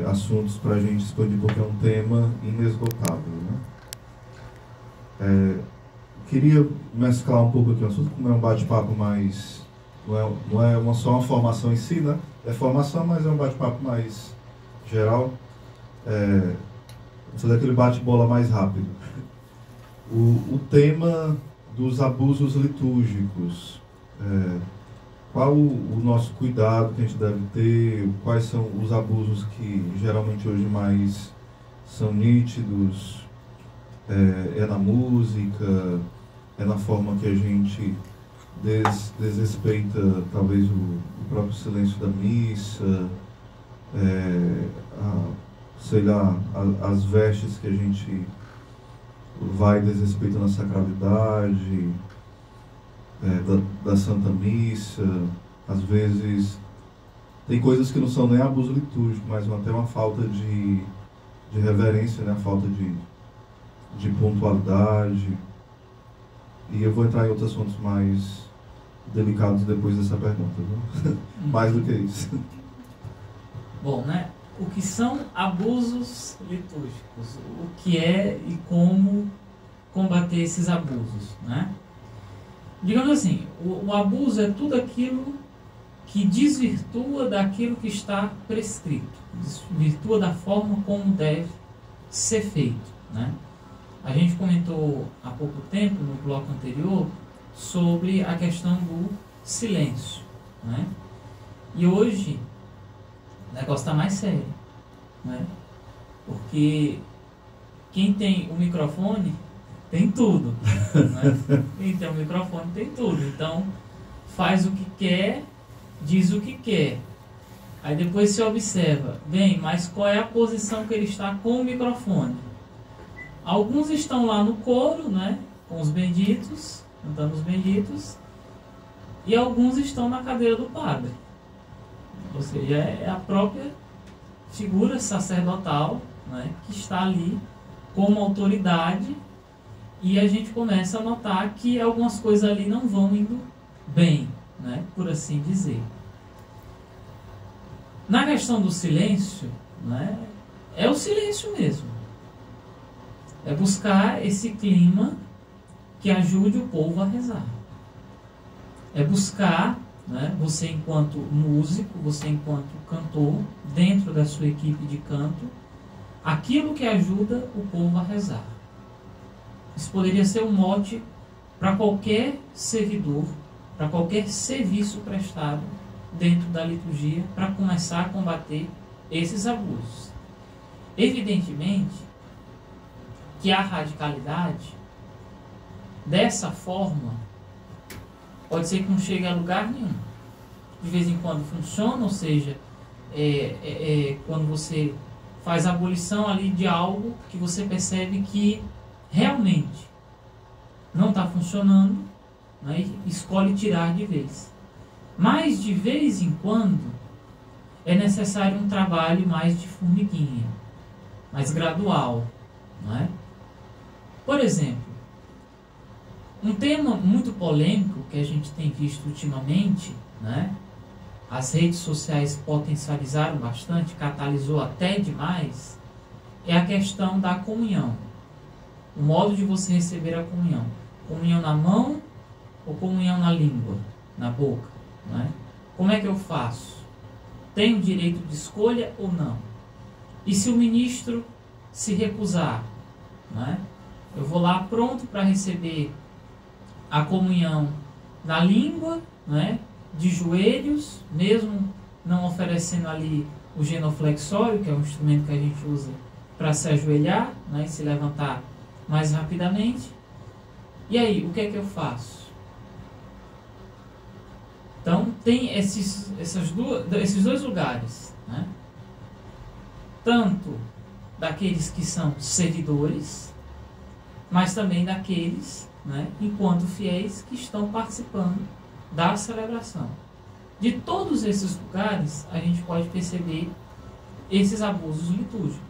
assuntos para a gente expandir, porque é um tema inesgotável, né? Queria mesclar um pouco aqui o assunto, como é um bate-papo mais... Não é só uma formação em si, né? É formação, mas é um bate-papo mais geral. Vou fazer aquele bate-bola mais rápido. O tema dos abusos litúrgicos. Qual o nosso cuidado que a gente deve ter? Quais são os abusos que geralmente hoje mais são nítidos? É na música, é na forma que a gente desrespeita talvez o próprio silêncio da missa, sei lá, as vestes que a gente vai desrespeitando a sacralidade da Santa Missa. Às vezes tem coisas que não são nem abuso litúrgico, mas até uma falta de reverência, né? A falta de pontualidade. E eu vou entrar em outros assuntos mais delicados depois dessa pergunta, viu? Mais do que isso. Bom, né? O que são abusos litúrgicos? O que é e como combater esses abusos, né? Digamos assim, o abuso é tudo aquilo que desvirtua daquilo que está prescrito, desvirtua da forma como deve ser feito, né? A gente comentou há pouco tempo, no bloco anterior, sobre a questão do silêncio, né? E hoje o negócio está mais sério, né? Porque quem tem o microfone tem tudo, né? Quem tem o microfone tem tudo. Então faz o que quer, diz o que quer. Aí depois se observa, bem, mas qual é a posição que ele está com o microfone? Alguns estão lá no coro, né, com os benditos, cantando os benditos, e alguns estão na cadeira do padre. Ou seja, é a própria figura sacerdotal, né, que está ali como autoridade, e a gente começa a notar que algumas coisas ali não vão indo bem, né, por assim dizer. Na questão do silêncio, né, é o silêncio mesmo. É buscar esse clima que ajude o povo a rezar. É buscar, né, você enquanto músico, você enquanto cantor, dentro da sua equipe de canto, aquilo que ajuda o povo a rezar. Isso poderia ser um mote para qualquer servidor, para qualquer serviço prestado dentro da liturgia, para começar a combater esses abusos. Evidentemente que a radicalidade, dessa forma, pode ser que não chegue a lugar nenhum. De vez em quando funciona, ou seja, quando você faz a abolição ali de algo que você percebe que realmente não está funcionando, né, e escolhe tirar de vez. Mas de vez em quando é necessário um trabalho mais de formiguinha, mais gradual, não é? Por exemplo, um tema muito polêmico que a gente tem visto ultimamente, né? As redes sociais potencializaram bastante, catalisou até demais, é a questão da comunhão. O modo de você receber a comunhão. Comunhão na mão ou comunhão na língua, na boca, né? Como é que eu faço? Tenho direito de escolha ou não? E se o ministro se recusar, né? Eu vou lá pronto para receber a comunhão na língua, né? De joelhos, mesmo não oferecendo ali o genuflexório, que é um instrumento que a gente usa para se ajoelhar, né? E se levantar mais rapidamente. E aí, o que é que eu faço? Então, tem esses dois lugares, né? Tanto daqueles que são servidores, mas também daqueles, né, enquanto fiéis, que estão participando da celebração. De todos esses lugares, a gente pode perceber esses abusos litúrgicos.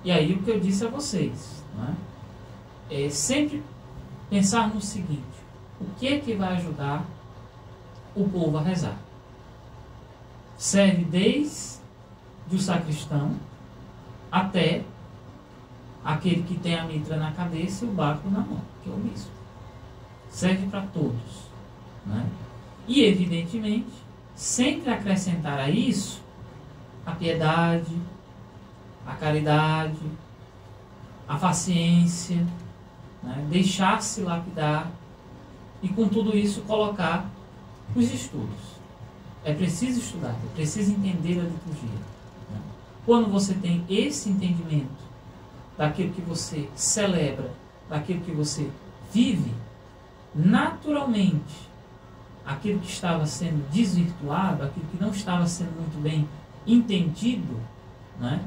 E aí, o que eu disse a vocês, né, é sempre pensar no seguinte: o que é que vai ajudar o povo a rezar? Serve desde do sacristão até aquele que tem a mitra na cabeça e o báculo na mão, que é o bispo. Serve para todos, né? E, evidentemente, sempre acrescentar a isso a piedade, a caridade, a paciência, né? Deixar-se lapidar e, com tudo isso, colocar os estudos. É preciso estudar, é preciso entender a liturgia, né? Quando você tem esse entendimento daquilo que você celebra, daquilo que você vive, naturalmente, aquilo que estava sendo desvirtuado, aquilo que não estava sendo muito bem entendido, né?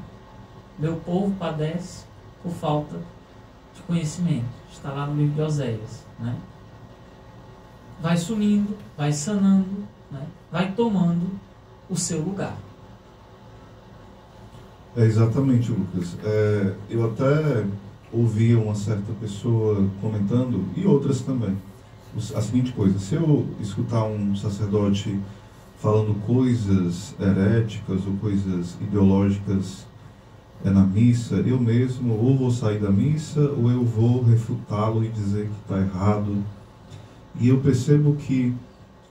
Meu povo padece por falta de conhecimento. Está lá no livro de Oséias, né? Vai sumindo, vai sanando, né? Vai tomando o seu lugar. Exatamente, Lucas. Eu até ouvi uma certa pessoa comentando, e outras também, a seguinte coisa: se eu escutar um sacerdote falando coisas heréticas ou coisas ideológicas na missa, eu mesmo ou vou sair da missa ou eu vou refutá-lo e dizer que está errado. E eu percebo que,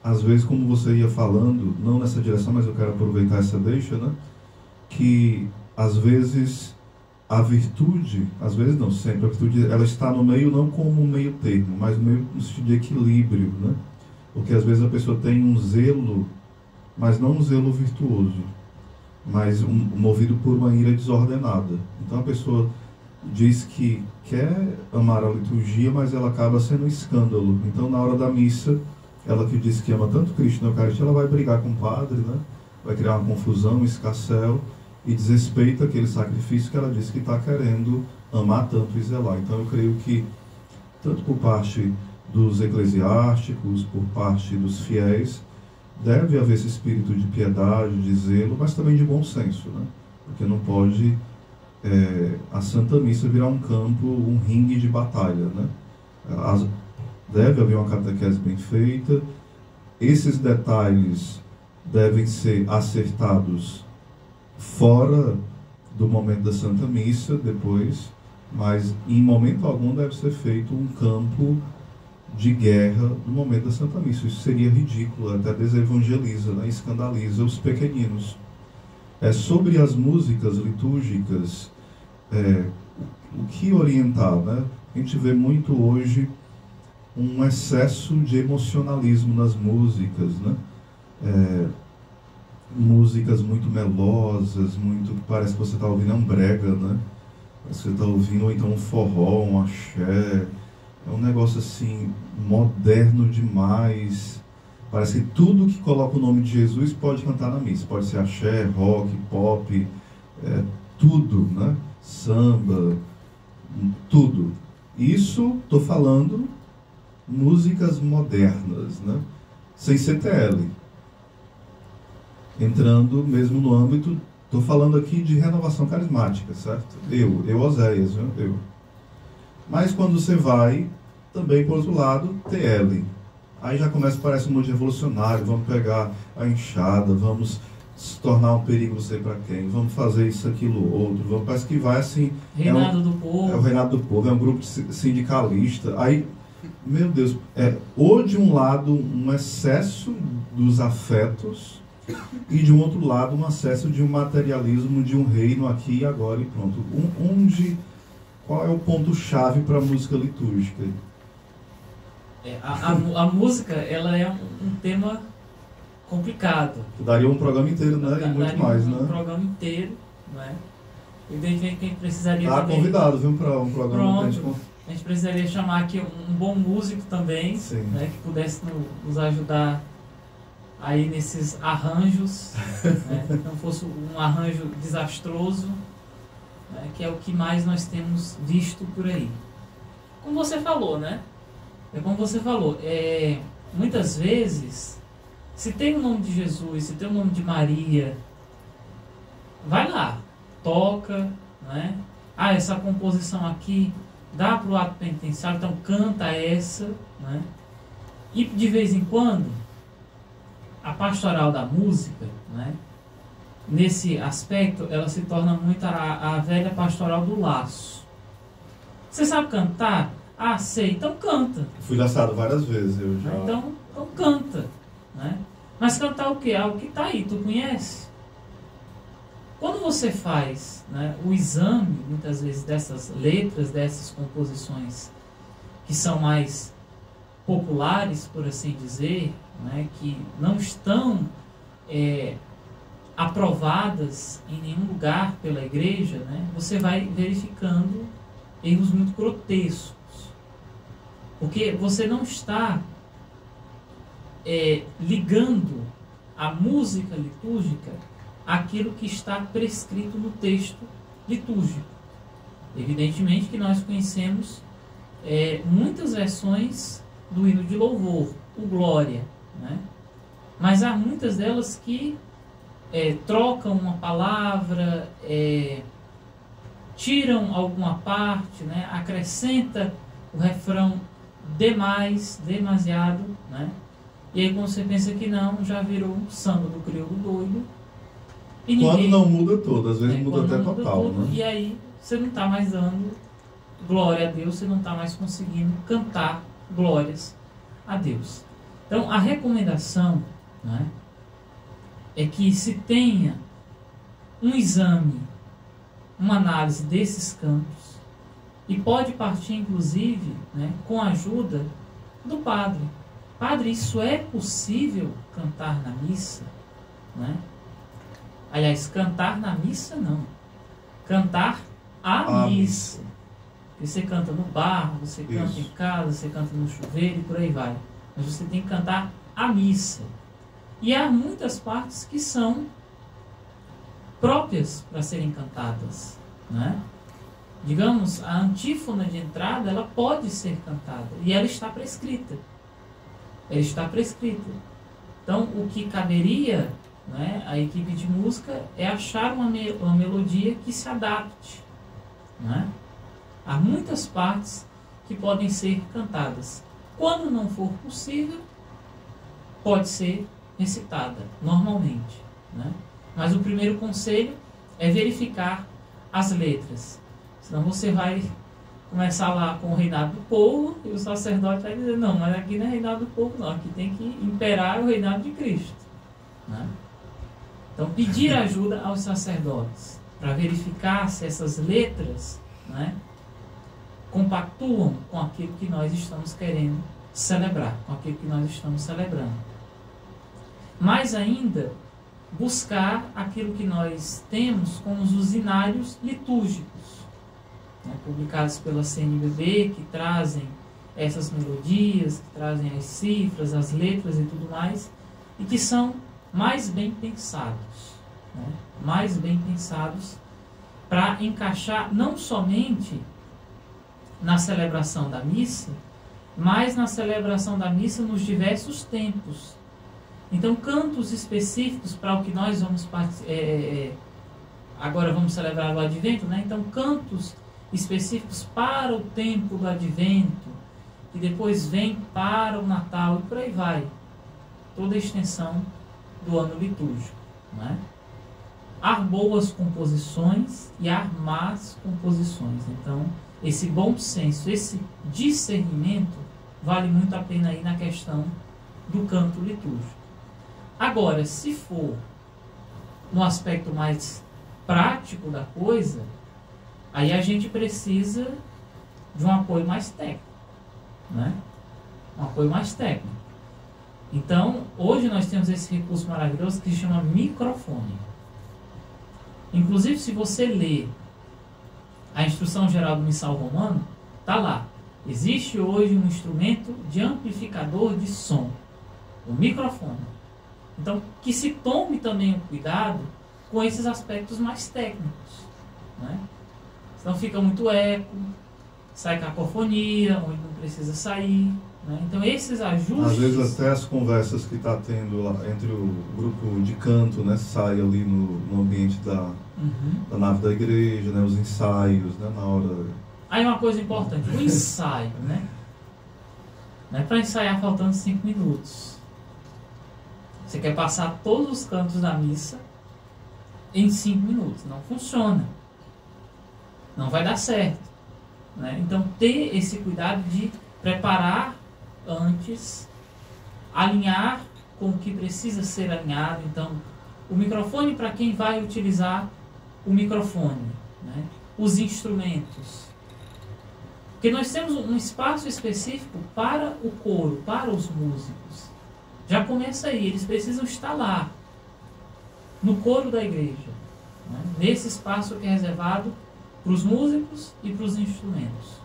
às vezes, como você ia falando, não nessa direção, mas eu quero aproveitar essa deixa, né? Que às vezes a virtude, às vezes não, sempre a virtude, ela está no meio, não como um meio termo, mas meio no sentido de equilíbrio, né? Porque às vezes a pessoa tem um zelo, mas não um zelo virtuoso, mas movido por uma ira desordenada. Então a pessoa diz que quer amar a liturgia, mas ela acaba sendo um escândalo. Então, na hora da missa, ela que diz que ama tanto Cristo na Eucaristia, ela vai brigar com o padre, né? Vai criar uma confusão, um escarcéu, e desrespeita aquele sacrifício que ela disse que está querendo amar tanto e zelar. Então eu creio que, tanto por parte dos eclesiásticos, por parte dos fiéis, deve haver esse espírito de piedade, de zelo, mas também de bom senso, né? Porque não pode a Santa Missa virar um campo, um ringue de batalha, né? Deve haver uma catequese bem feita, esses detalhes devem ser acertados fora do momento da Santa Missa, depois, mas em momento algum deve ser feito um campo de guerra no momento da Santa Missa. Isso seria ridículo, até desevangeliza, né? Escandaliza os pequeninos. Sobre as músicas litúrgicas, o que orientar, né? A gente vê muito hoje um excesso de emocionalismo nas músicas, né? Músicas muito melosas, muito, parece que você está ouvindo um brega, né? Parece que você está ouvindo, ou então um forró, um axé. É um negócio assim, moderno demais. Parece que tudo que coloca o nome de Jesus pode cantar na missa. Pode ser axé, rock, pop, tudo, né? Samba, tudo. Isso, estou falando, músicas modernas, né? Sem CTL. Entrando mesmo no âmbito, estou falando aqui de renovação carismática, certo? Eu Oséias, eu. Mas quando você vai, também por outro lado, TL. Aí já começa, parece um monte de revolucionário, vamos pegar a enxada, vamos se tornar um perigo não sei para quem, vamos fazer isso, aquilo, outro, parece que vai assim... Reinado do Povo. É o Reinado do Povo, é um grupo sindicalista. Aí, meu Deus, ou de um lado um excesso dos afetos, e de um outro lado um excesso de um materialismo de um reino aqui e agora e pronto. Qual é o ponto-chave para a música litúrgica? A música, ela é um tema complicado. Daria um programa inteiro, né? E muito mais, né? Um programa inteiro, né? Evidentemente que a gente precisaria... convidado, viu, para um programa. Pronto. A gente precisaria chamar aqui um bom músico também, né? Que pudesse nos ajudar aí nesses arranjos, né? Que não fosse um arranjo desastroso, né? Que é o que mais nós temos visto por aí. Como você falou, né? Como você falou, muitas vezes, se tem o nome de Jesus, se tem o nome de Maria, vai lá, toca, né? Essa composição aqui dá para o ato penitenciário, então canta essa, né? E de vez em quando, a pastoral da música, né? nesse aspecto, ela se torna muito a velha pastoral do laço. Você sabe cantar? Ah, sei, então canta. Fui laçado várias vezes, eu já. Então canta, né? Mas cantar o quê? Algo que está aí, tu conhece? Quando você faz, né, o exame, muitas vezes, dessas letras, dessas composições que são mais populares, por assim dizer, né, que não estão aprovadas em nenhum lugar pela igreja, né, você vai verificando erros muito grotescos. Porque você não está ligando a música litúrgica àquilo que está prescrito no texto litúrgico. Evidentemente que nós conhecemos muitas versões do hino de louvor, o Glória, né? Mas há muitas delas que trocam uma palavra, tiram alguma parte, né? Acrescenta o refrão demais, demasiado, né? E aí quando você pensa que não, já virou um samba do crioulo doido. E quando não muda todo, às vezes muda até total, tudo, né? E aí você não está mais dando glória a Deus, você não está mais conseguindo cantar glórias a Deus. Então a recomendação, né, é que se tenha um exame, uma análise desses cantos, e pode partir inclusive, né, com a ajuda do padre. Padre, isso é possível cantar na missa? Né? Aliás, cantar na missa não. Cantar a missa. Porque você canta no bar, você canta em casa, você canta no chuveiro e por aí vai. Mas você tem que cantar a missa. E há muitas partes que são próprias para serem cantadas, né? Digamos, a antífona de entrada, ela pode ser cantada. E ela está prescrita. Ela está prescrita. Então, o que caberia, né, a equipe de música é achar uma melodia que se adapte, né? Há muitas partes que podem ser cantadas. Quando não for possível, pode ser recitada, normalmente, né? Mas o primeiro conselho é verificar as letras. Senão você vai começar lá com o reinado do povo e o sacerdote vai dizer, não, mas aqui não é reinado do povo não, aqui tem que imperar o reinado de Cristo, né? Então pedir ajuda aos sacerdotes para verificar se essas letras, né, compactuam com aquilo que nós estamos querendo celebrar, com aquilo que nós estamos celebrando. Mais ainda, buscar aquilo que nós temos como os usinários litúrgicos, né, publicados pela CNBB, que trazem essas melodias, que trazem as cifras, as letras e tudo mais, e que são mais bem pensados, né, mais bem pensados para encaixar não somente na celebração da missa, mas na celebração da missa nos diversos tempos. Então, cantos específicos para o que nós vamos agora vamos celebrar o Advento, né? Então, cantos específicos para o tempo do Advento, que depois vem para o Natal e por aí vai. Toda a extensão do ano litúrgico, né? Há boas composições e há más composições. Então, esse bom senso, esse discernimento vale muito a pena aí na questão do canto litúrgico. Agora, se for no aspecto mais prático da coisa, aí a gente precisa de um apoio mais técnico, né? Um apoio mais técnico. Então, hoje nós temos esse recurso maravilhoso que se chama microfone. Inclusive, se você ler a Instrução Geral do Missal Romano, está lá. Existe hoje um instrumento de amplificador de som, o microfone. Então, que se tome também o cuidado com esses aspectos mais técnicos, né? Senão fica muito eco, sai cacofonia, onde não precisa sair, né? Então, esses ajustes... Às vezes até as conversas que está tendo lá entre o grupo de canto, né, sai ali no ambiente da nave da igreja, né, os ensaios, né, na hora... Aí uma coisa importante, o ensaio, né? Não é para ensaiar faltando 5 minutos. Você quer passar todos os cantos da missa em 5 minutos. Não funciona. Não vai dar certo. Né? Então, ter esse cuidado de preparar antes, alinhar com o que precisa ser alinhado. Então, o microfone para quem vai utilizar o microfone, né? Os instrumentos. Porque nós temos um espaço específico para o coro, para os músicos. Já começa aí, eles precisam estar lá, no coro da igreja, né? Nesse espaço que é reservado para os músicos e para os instrumentos.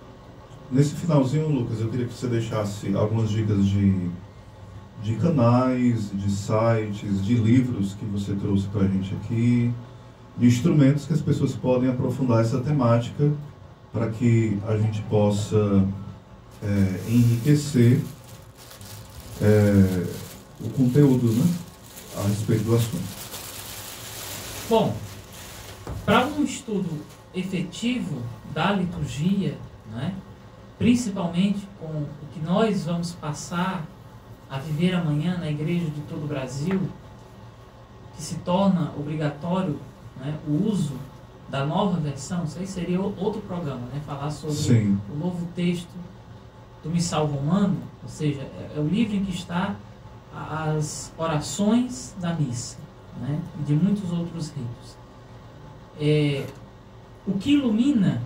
Nesse finalzinho, Lucas, eu queria que você deixasse algumas dicas de canais, de sites, de livros que você trouxe para a gente aqui, de instrumentos que as pessoas podem aprofundar essa temática para que a gente possa enriquecer o conteúdo, né, a respeito do assunto. Bom, para um estudo efetivo da liturgia, né, principalmente com o que nós vamos passar a viver amanhã na igreja de todo o Brasil, que se torna obrigatório, né, o uso da nova versão. Isso aí seria outro programa, né, falar sobre Sim. o novo texto do Missal Romano, ou seja, é o livro em que está as orações da missa, né, e de muitos outros ritos. O que ilumina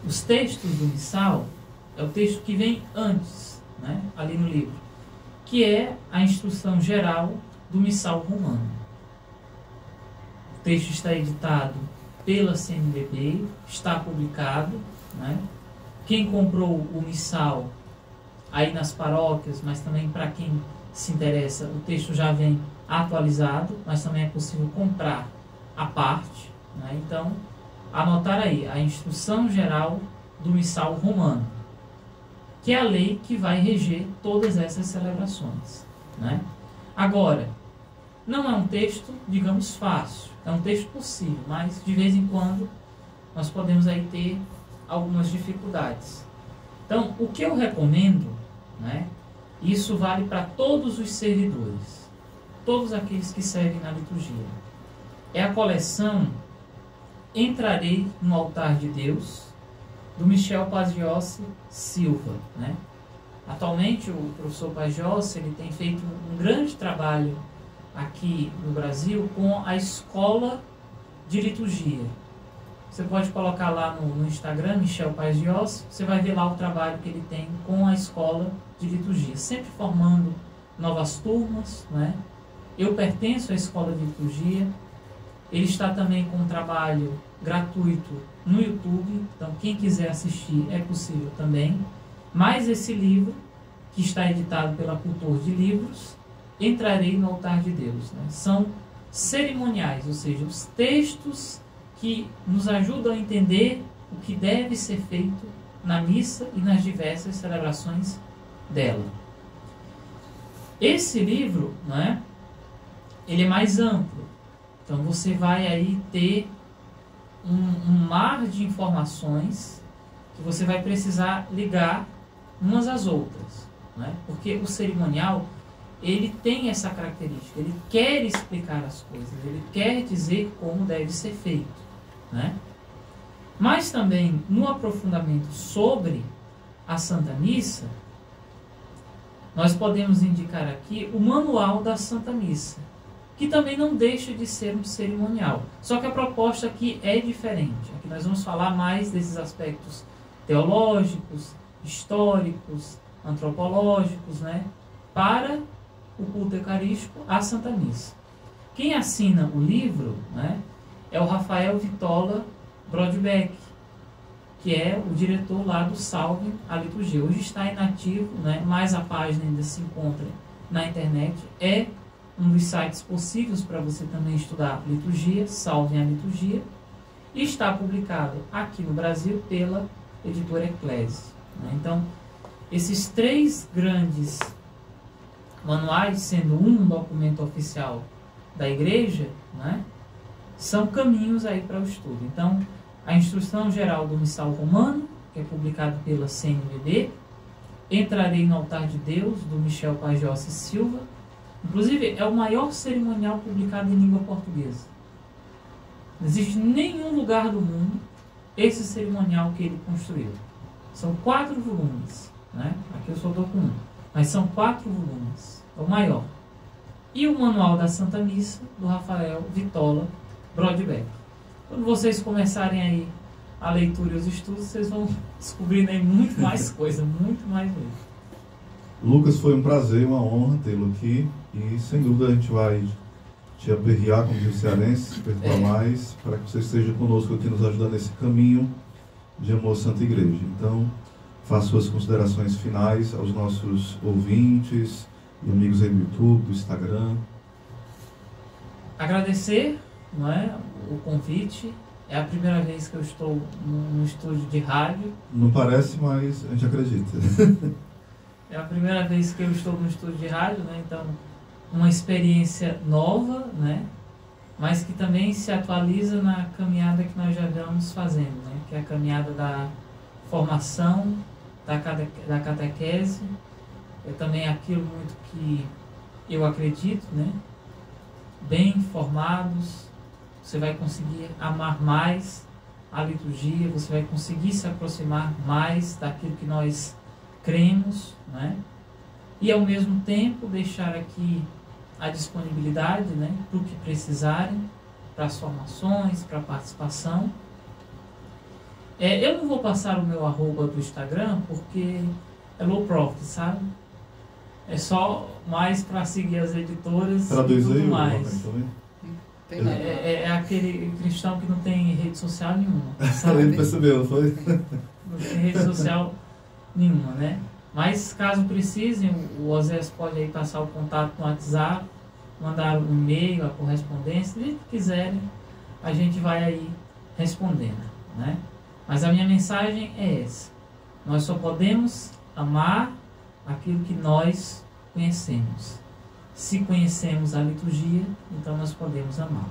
os textos do Missal é o texto que vem antes, né, ali no livro, que é a instrução geral do Missal Romano. O texto está editado pela CNBB, está publicado, né? Quem comprou o Missal aí nas paróquias, mas também para quem se interessa, o texto já vem atualizado, mas também é possível comprar à parte, né? Então, anotar aí a instrução geral do Missal Romano, que é a lei que vai reger todas essas celebrações, né? Agora, não é um texto, digamos, fácil, é um texto possível, mas de vez em quando nós podemos aí ter algumas dificuldades. Então, o que eu recomendo, né, isso vale para todos os servidores, todos aqueles que servem na liturgia, é a coleção Entrarei no Altar de Deus, do Michel Pagiossi Silva, né? Atualmente o professor Pagiossi ele tem feito um grande trabalho aqui no Brasil com a escola de liturgia. Você pode colocar lá no Instagram, Michel Pagiossi, você vai ver lá o trabalho que ele tem com a escola de liturgia, sempre formando novas turmas, né? Eu pertenço à escola de liturgia. Ele está também com um trabalho gratuito no YouTube, então quem quiser assistir é possível também. Mas esse livro, que está editado pela Cultor de Livros, Entrarei no Altar de Deus, né? São cerimoniais, ou seja, os textos que nos ajudam a entender o que deve ser feito na missa e nas diversas celebrações dela. Esse livro, né, ele é mais amplo. Então você vai aí ter um mar de informações que você vai precisar ligar umas às outras, né? Porque o cerimonial, ele tem essa característica, ele quer explicar as coisas, ele quer dizer como deve ser feito, né? Mas também no aprofundamento sobre a Santa Missa, nós podemos indicar aqui o Manual da Santa Missa, que também não deixa de ser um cerimonial. Só que a proposta aqui é diferente. Aqui nós vamos falar mais desses aspectos teológicos, históricos, antropológicos, né, para o culto eucarístico, a Santa Missa. Quem assina o livro, né, é o Rafael Vitola Brodbeck, que é o diretor lá do Salve a Liturgia. Hoje está inativo, né, mas a página ainda se encontra na internet. É um dos sites possíveis para você também estudar liturgia, Salve a Liturgia, e está publicado aqui no Brasil pela editora Eclésia, né? Então, esses 3 grandes manuais, sendo um documento oficial da Igreja, né, são caminhos aí para o estudo. Então, a Instrução Geral do Missal Romano, que é publicado pela CNBB, Entrarei no Altar de Deus, do Michel Pagiossi Silva. Inclusive, é o maior cerimonial publicado em língua portuguesa. Não existe nenhum lugar do mundo esse cerimonial que ele construiu. São 4 volumes, né? Aqui eu só dou com 1, mas são 4 volumes, é o maior. E o Manual da Santa Missa, do Rafael Vitola Brodbeck. Quando vocês começarem aí a leitura e os estudos, vocês vão descobrindo aí muito mais coisa, muito mais mesmo. Lucas, foi um prazer, uma honra tê-lo aqui, e sem dúvida a gente vai te aperrear, como diz o cearense, perdoar mais, para que você esteja conosco aqui nos ajudando nesse caminho de amor à Santa Igreja. Então, faça suas considerações finais aos nossos ouvintes e amigos aí do YouTube, do Instagram. Agradecer, não é, o convite. É a primeira vez que eu estou no estúdio de rádio. Não parece, mas a gente acredita. É a primeira vez que eu estou no estúdio de rádio, né? Então, uma experiência nova, né? Mas que também se atualiza na caminhada que nós já vamos fazendo, né? Que é a caminhada da formação, da catequese. É também aquilo muito que eu acredito, né? Bem formados, você vai conseguir amar mais a liturgia, você vai conseguir se aproximar mais daquilo que nós cremos, né? E ao mesmo tempo deixar aqui a disponibilidade, né, para o que precisarem, para as formações, para a participação. Eu não vou passar o meu arroba do Instagram porque é low profit, sabe? É só mais para seguir as editoras e tudo mais. É aquele cristão que não tem rede social nenhuma. Sabe? Ele percebeu, não foi? Não tem rede social nenhuma, né? Mas caso precisem, o Osés pode aí passar o contato no WhatsApp, mandar um e-mail, a correspondência, se quiserem, a gente vai aí respondendo, né? Mas a minha mensagem é essa: nós só podemos amar aquilo que nós conhecemos. Se conhecemos a liturgia, então nós podemos amá-la.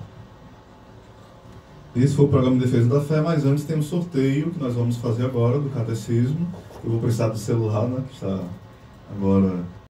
Esse foi o programa de Defesa da Fé, mas antes tem um sorteio que nós vamos fazer agora do Catecismo. Eu vou precisar do celular, né, que está agora